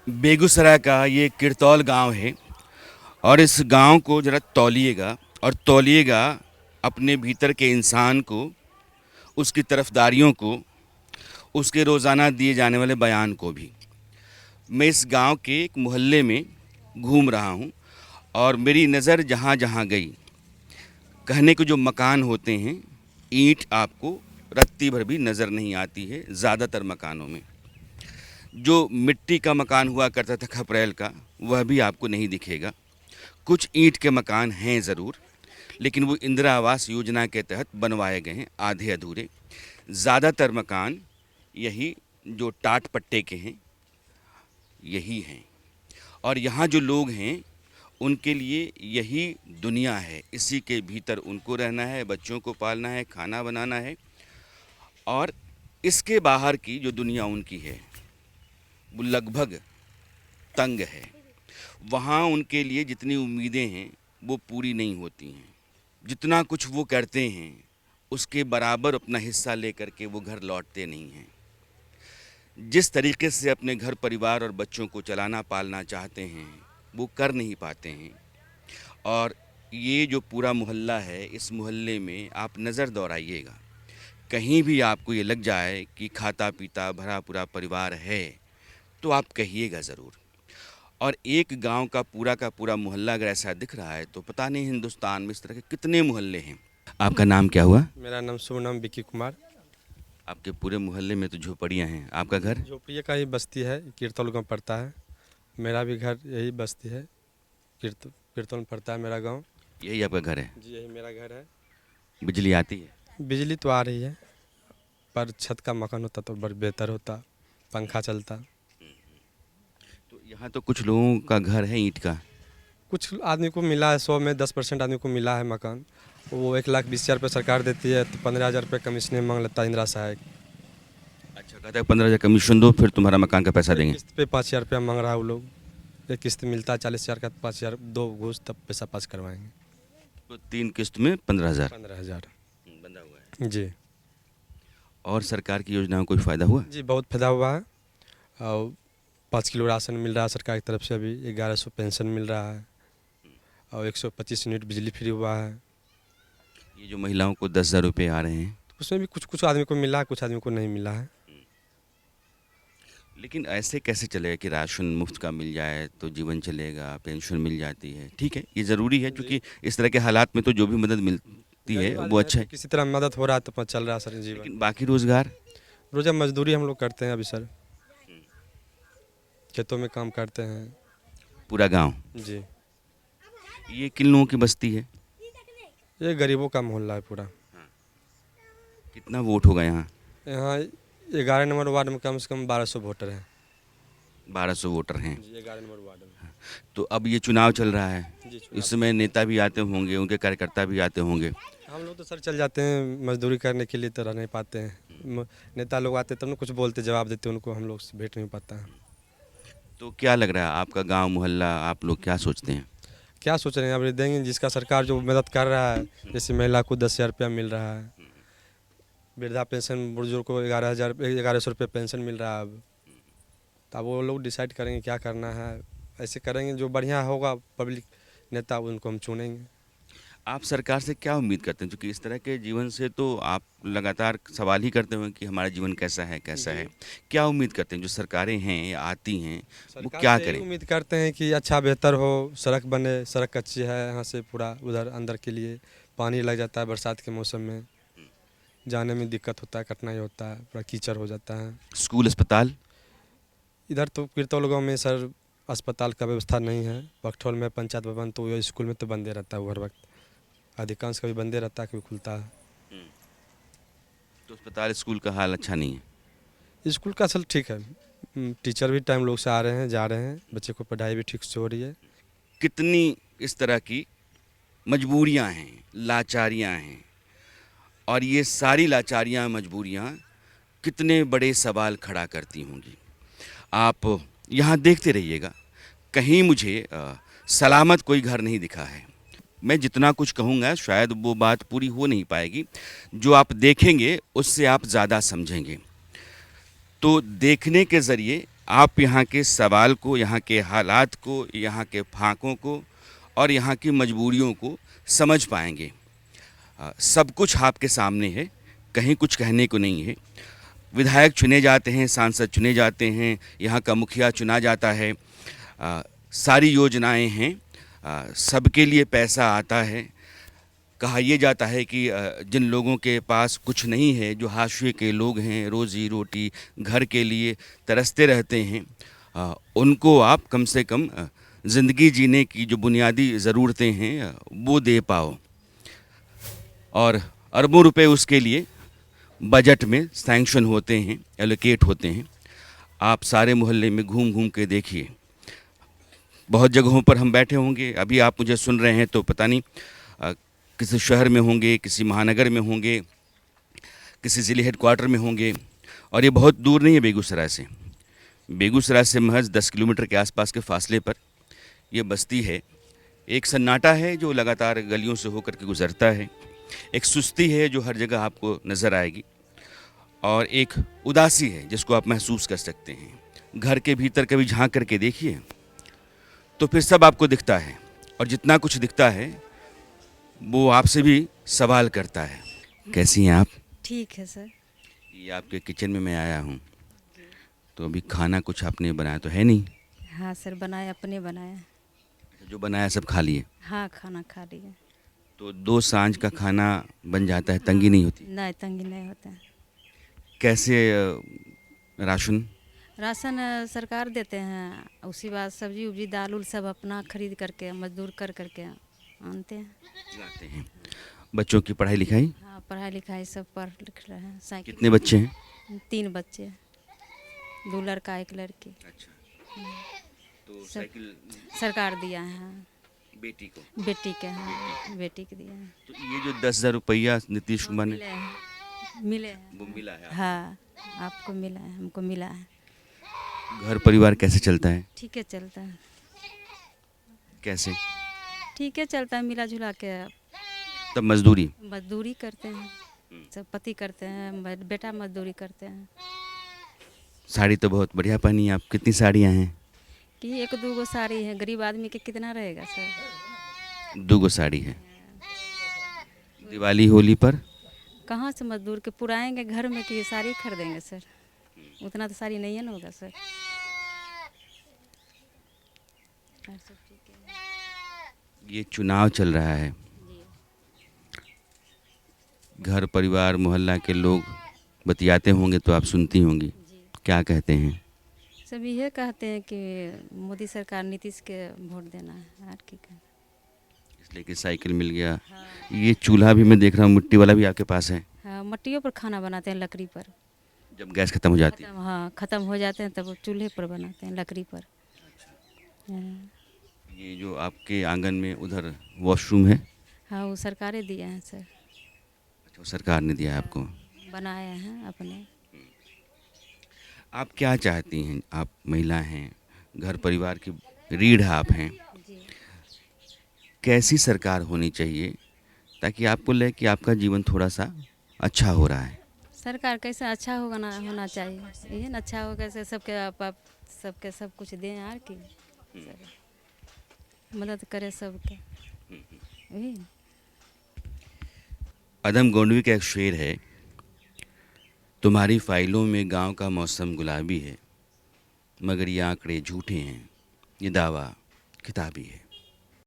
बेगूसराय का ये किरतौल गांव है और इस गांव को ज़रा तौलिएगा और तौलिएगा अपने भीतर के इंसान को, उसकी तरफदारियों को, उसके रोज़ाना दिए जाने वाले बयान को भी। मैं इस गांव के एक मोहल्ले में घूम रहा हूं और मेरी नज़र जहां जहां गई, कहने को जो मकान होते हैं, ईंट आपको रत्ती भर भी नज़र नहीं आती है ज़्यादातर मकानों में। जो मिट्टी का मकान हुआ करता था खपरेल का, वह भी आपको नहीं दिखेगा। कुछ ईंट के मकान हैं ज़रूर, लेकिन वो इंदिरा आवास योजना के तहत बनवाए गए हैं आधे अधूरे। ज़्यादातर मकान यही जो टाट पट्टे के हैं यही हैं, और यहाँ जो लोग हैं उनके लिए यही दुनिया है। इसी के भीतर उनको रहना है, बच्चों को पालना है, खाना बनाना है, और इसके बाहर की जो दुनिया उनकी है वो लगभग तंग है। वहाँ उनके लिए जितनी उम्मीदें हैं वो पूरी नहीं होती हैं। जितना कुछ वो करते हैं उसके बराबर अपना हिस्सा लेकर के वो घर लौटते नहीं हैं। जिस तरीके से अपने घर परिवार और बच्चों को चलाना पालना चाहते हैं वो कर नहीं पाते हैं। और ये जो पूरा मोहल्ला है, इस मोहल्ले में आप नज़र दौड़ाइएगा, कहीं भी आपको ये लग जाए कि खाता पीता भरा पूरा परिवार है तो आप कहिएगा ज़रूर। और एक गांव का पूरा मोहल्ला अगर ऐसा दिख रहा है तो पता नहीं हिंदुस्तान में इस तरह के कितने मोहल्ले हैं। आपका नाम क्या हुआ? मेरा नाम शुभ नाम विक्की कुमार। आपके पूरे मोहल्ले में तो झोपड़ियाँ हैं, आपका घर? झोपड़िया का ही बस्ती है, कीर्तौल गाँव पड़ता है। मेरा भी घर यही बस्ती है, कीर्तौल में पड़ता है मेरा गांव। यही आपका घर है? जी यही मेरा घर है। बिजली आती है? बिजली तो आ रही है, पर छत का मकान होता तो बड़ा बेहतर होता, पंखा चलता। तो यहाँ तो कुछ लोगों का घर है ईंट का। कुछ आदमी को मिला है, 100 में 10% आदमी को मिला है मकान। वो 1,20,000 रुपये सरकार देती है, तो 15,000 रुपये कमीशन मांग लेता है इंदिरा सहायक। अच्छा, कहता है 15,000 कमीशन दो फिर तुम्हारा मकान का पैसा देंगे। किस्त पे 5,000 रुपया मांग रहा है वो लोग। एक किस्त मिलता है 40,000 का, 5,000 दो घूस तब पैसा पास करवाएंगे। तो 3 किस्त में 15,000 15,000। बंधा हुआ है। जी और सरकार की योजनाओं को कोई फ़ायदा हुआ? जी बहुत फायदा हुआ है। और 5 किलो राशन मिल रहा है सरकार की तरफ से, अभी 1100 पेंशन मिल रहा है, और 125 यूनिट बिजली फ्री हुआ है। ये जो महिलाओं को 10,000 रुपये आ रहे हैं, उसमें भी कुछ कुछ आदमी को मिला है, कुछ आदमी को नहीं मिला है। लेकिन ऐसे कैसे चलेगा कि राशन मुफ्त का मिल जाए तो जीवन चलेगा, पेंशन मिल जाती है, ठीक है ये ज़रूरी है, क्योंकि इस तरह के हालात में तो जो भी मदद मिलती है वो अच्छा है। किसी तरह मदद हो रहा है तो अपना चल रहा है सर जीवन। लेकिन बाकी रोज़गार? रोजा मजदूरी हम लोग करते हैं अभी सर, खेतों में काम करते हैं। पूरा गांव? जी ये किन लोगों की बस्ती है? ये गरीबों का मोहल्ला है पूरा। कितना वोट होगा यहाँ? यहाँ 11 नंबर वार्ड में कम से कम 1200 वोटर हैं। 1200 वोटर हैं। जी 11 नंबर वार्ड में। तो अब ये चुनाव चल रहा है, जी इस समय नेता भी आते होंगे, उनके कार्यकर्ता भी आते होंगे। हम लोग तो सर चल जाते हैं मजदूरी करने के लिए, तो रह नहीं पाते हैं। नेता लोग आते तब ना कुछ बोलते जवाब देते, उनको हम लोग से भेंट नहीं पाता है। तो क्या लग रहा है आपका गांव मोहल्ला, आप लोग क्या सोचते हैं? क्या सोच रहे हैं, अब देंगे जिसका सरकार जो मदद कर रहा है। जैसे महिला को 10,000 रुपया मिल रहा है, वृद्धा पेंशन बुजुर्ग को 11,000 रुपये पेंशन मिल रहा है। अब तो अब वो लोग डिसाइड करेंगे क्या करना है, ऐसे करेंगे जो बढ़िया होगा पब्लिक नेता उनको हम चुनेंगे। आप सरकार से क्या उम्मीद करते हैं, क्योंकि इस तरह के जीवन से तो आप लगातार सवाल ही करते हुए कि हमारा जीवन कैसा है कैसा है। क्या उम्मीद करते हैं जो सरकारें हैं या आती हैं वो सरकार क्या से करें? उम्मीद करते हैं कि अच्छा बेहतर हो, सड़क बने। सड़क कच्ची है यहाँ से पूरा उधर अंदर के लिए, पानी लग जाता है बरसात के मौसम में, जाने में दिक्कत होता है, कठिनाई होता है, पूरा कीचड़ हो जाता है। स्कूल अस्पताल? इधर तो कीर्तौल गाँव में सर अस्पताल का व्यवस्था नहीं है। बख्तौल में पंचायत भवन, तो ये स्कूल में तो बंदे रहता है हर वक्त, अधिकांश कभी बंदे रहता है कभी खुलता है। तो अस्पताल स्कूल का हाल अच्छा नहीं है? स्कूल का असल ठीक है, टीचर भी टाइम लोग से आ रहे हैं जा रहे हैं, बच्चे को पढ़ाई भी ठीक से हो रही है। कितनी इस तरह की मजबूरियां हैं, लाचारियां हैं, और ये सारी लाचारियां मजबूरियां कितने बड़े सवाल खड़ा करती होंगी। आप यहाँ देखते रहिएगा, कहीं मुझे सलामत कोई घर नहीं दिखा है। मैं जितना कुछ कहूँगा शायद वो बात पूरी हो नहीं पाएगी, जो आप देखेंगे उससे आप ज़्यादा समझेंगे। तो देखने के ज़रिए आप यहाँ के सवाल को, यहाँ के हालात को, यहाँ के फाकों को और यहाँ की मजबूरियों को समझ पाएंगे। सब कुछ आपके सामने है, कहीं कुछ कहने को नहीं है। विधायक चुने जाते हैं, सांसद चुने जाते हैं, यहाँ का मुखिया चुना जाता है, सारी योजनाएं हैं, सबके लिए पैसा आता है। कहा यह जाता है कि जिन लोगों के पास कुछ नहीं है, जो हाशिए के लोग हैं, रोज़ी रोटी घर के लिए तरसते रहते हैं, उनको आप कम से कम ज़िंदगी जीने की जो बुनियादी ज़रूरतें हैं वो दे पाओ। और अरबों रुपए उसके लिए बजट में सैंक्शन होते हैं, एलोकेट होते हैं। आप सारे मोहल्ले में घूम घूम के देखिए, बहुत जगहों पर हम बैठे होंगे, अभी आप मुझे सुन रहे हैं तो पता नहीं किसी शहर में होंगे, किसी महानगर में होंगे, किसी ज़िले हेडक्वार्टर में होंगे। और ये बहुत दूर नहीं है बेगूसराय से। बेगूसराय से महज 10 किलोमीटर के आसपास के फासले पर ये बस्ती है। एक सन्नाटा है जो लगातार गलियों से होकर के गुजरता है, एक सुस्ती है जो हर जगह आपको नज़र आएगी, और एक उदासी है जिसको आप महसूस कर सकते हैं। घर के भीतर कभी झांक करके देखिए तो फिर सब आपको दिखता है, और जितना कुछ दिखता है वो आपसे भी सवाल करता है। कैसी हैं आप? ठीक है सर। ये आपके किचन में मैं आया हूँ, तो अभी खाना कुछ आपने बनाया तो है नहीं? हाँ सर, बनाया, अपने बनाया। जो बनाया सब खा लिए? हाँ, खाना खा लिए। तो 2 सांझ का खाना बन जाता है, तंगी नहीं होती? नहीं, तंगी नहीं होता है। कैसे राशन? राशन सरकार देते हैं, उसी बाद सब्जी उब्जी दाल उल सब अपना खरीद करके मजदूर कर करके आनते हैं, लाते हैं। बच्चों की पढ़ाई लिखाई? हाँ, पढ़ाई लिखाई सब पढ़ लिख रहे हैं। साइकिल। कितने बच्चे हैं? 3 बच्चे, 2 लड़का 1 लड़की। अच्छा, तो सब साइकिल सरकार दिया है। बेटी को? बेटी के, हाँ, बेटी के दिया है। तो ये जो 10,000 रुपया नीतीश कुमार ने, मिले हैं। वो मिला है? हाँ, आपको मिला है, हमको मिला है। घर परिवार कैसे चलता है? ठीक है, चलता है। कैसे? ठीक है, चलता है, मिला जुला के। तब मजदूरी? मजदूरी करते हैं, सब पति करते हैं, बेटा मजदूरी करते हैं। साड़ी तो बहुत बढ़िया पहनी है आप। कितनी साड़ियाँ हैं? कि 1-2 साड़ी है, गरीब आदमी के कितना रहेगा सर? 2 साड़ी है। दिवाली होली पर कहाँ से मजदूर के पुराएंगे घर में कि साड़ी खरीदेंगे सर? उतना तो साड़ी नहीं है ना होगा सर। और सब ठीक है। ये चुनाव चल रहा है, घर परिवार मोहल्ला के लोग बतियाते होंगे तो आप सुनती होंगी, जी, क्या कहते हैं? सब ये कहते हैं कि मोदी सरकार, नीतीश के वोट देना है। और ठीक है, इसलिए कि साइकिल मिल गया। हाँ। ये चूल्हा भी मैं देख रहा हूँ, मिट्टी वाला भी आपके पास है? हाँ, मट्टियों पर खाना बनाते हैं, लकड़ी पर। जब गैस खत्म हो जाती है? हाँ, ख़त्म हो जाते हैं तब चूल्हे पर बनाते हैं, लकड़ी पर। हाँ, ये जो आपके आंगन में उधर वॉशरूम है? हाँ, वो सरकारें दिए हैं सर, अच्छा, वो सरकार ने दिया है आपको? बनाए हैं अपने। आप क्या चाहती हैं? आप महिला हैं, घर परिवार की रीढ़ आप हैं, जी, कैसी सरकार होनी चाहिए ताकि आपको लगे कि आपका जीवन थोड़ा सा अच्छा हो रहा है? सरकार कैसे अच्छा होगा ना, होना चाहिए ये ना, अच्छा हो कैसे सबके आप सबके सब कुछ दें यार की सर, मदद करे सबके, वही। अदम गोंडवी का एक शेर है, तुम्हारी फाइलों में गांव का मौसम गुलाबी है, मगर ये आंकड़े झूठे हैं, ये दावा किताबी है।